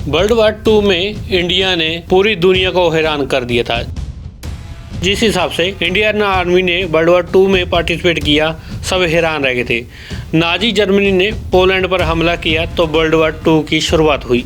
World war to में India ने पूरी दुनिया को हैरान कर दिया था। जिस हिसाब से इंडियन आर्मी ने वर्ल्ड वार टू में पार्टिसिपेट किया, सब हैरान रह गए थे। नाजी जर्मनी ने पोलैंड पर हमला किया तो वर्ल्ड वार टू की शुरुआत हुई।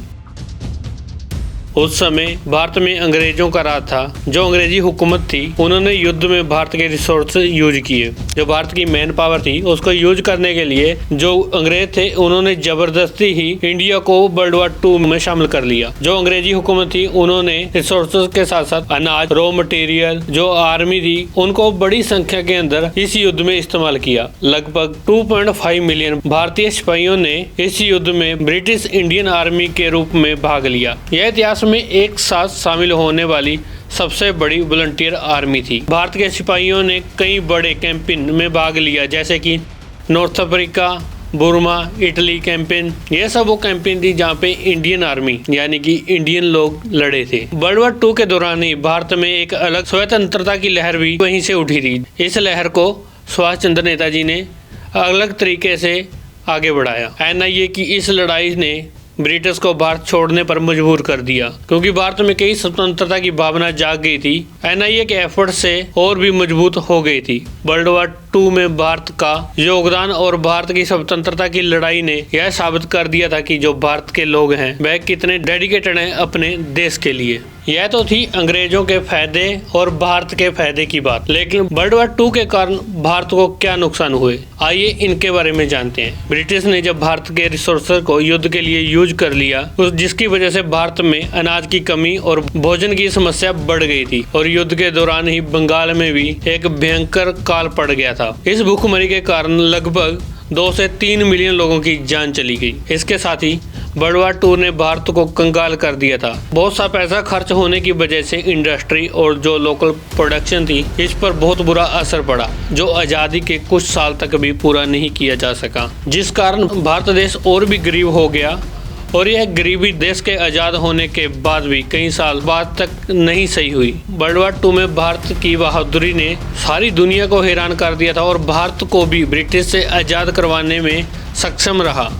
उस समय भारत में अंग्रेजों का राज था। जो अंग्रेजी हुकूमत थी उन्होंने युद्ध में भारत के रिसोर्स यूज किए। जो भारत की मैन पावर थी उसको यूज करने के लिए जो अंग्रेज थे उन्होंने जबरदस्ती ही इंडिया को वर्ल्ड वार टू में शामिल कर लिया। जो अंग्रेजी हुकूमत थी उन्होंने रिसोर्सेज के साथ साथ अनाज, रॉ मटेरियल, जो आर्मी थी उनको बड़ी संख्या के अंदर इस युद्ध में इस्तेमाल किया। लगभग 2.5 मिलियन भारतीय सिपाहियों ने इस युद्ध में ब्रिटिश इंडियन आर्मी के रूप में भाग लिया। यह इतिहास में एक साथ शामिल होने वाली सबसे बड़ी वॉलंटियर आर्मी थी। भारत के सिपाहियों ने कई बड़े कैंपेन में भाग लिया, जैसे कि north Africa, Burma, Italy campaign. यह सब वो कैंपेन थी जहाँ पे इंडियन आर्मी यानी कि इंडियन लोग लड़े थे। वर्ल्ड वार टू के दौरान ही भारत में एक अलग स्वतंत्रता की लहर भी वहीं से उठी थी। इस लहर को सुभाष चंद्र नेताजी ने अलग तरीके से आगे बढ़ाया। NIA की इस लड़ाई ने ब्रिटिश को भारत छोड़ने पर मजबूर कर दिया, क्योंकि भारत में कई स्वतंत्रता की भावना जाग गई थी। NIA के एफर्ट से और भी मजबूत हो गई थी। वर्ल्ड वार टू में भारत का योगदान और भारत की स्वतंत्रता की लड़ाई ने यह साबित कर दिया था कि जो भारत के लोग हैं वह कितने डेडिकेटेड हैं अपने देश के लिए। यह तो थी अंग्रेजों के फायदे और भारत के फायदे की बात, लेकिन वर्ल्ड वार टू के कारण भारत को क्या नुकसान हुए, आइए इनके बारे में जानते हैं। ब्रिटिश ने जब भारत के रिसोर्सेज को युद्ध के लिए यूज कर लिया, जिसकी वजह से भारत में अनाज की कमी और भोजन की समस्या बढ़ गई थी और युद्ध के दौरान ही बंगाल में भी एक भयंकर काल पड़ गया था। इस भूखमरी के कारण लगभग 2 से 3 मिलियन लोगों की जान चली गई। इसके साथ ही वर्ल्ड वार टू ने भारत को कंगाल कर दिया था। बहुत सा पैसा खर्च होने की वजह से इंडस्ट्री और जो लोकल प्रोडक्शन थी इस पर बहुत बुरा असर पड़ा, जो आज़ादी के कुछ साल तक भी पूरा नहीं किया जा सका, जिस कारण भारत देश और भी गरीब हो गया। और यह गरीबी देश के आज़ाद होने के बाद भी कई साल बाद तक नहीं सही हुई। वर्ल्ड वार टू में भारत की बहादुरी ने सारी दुनिया को हैरान कर दिया था और भारत को भी ब्रिटिश से आज़ाद करवाने में सक्षम रहा।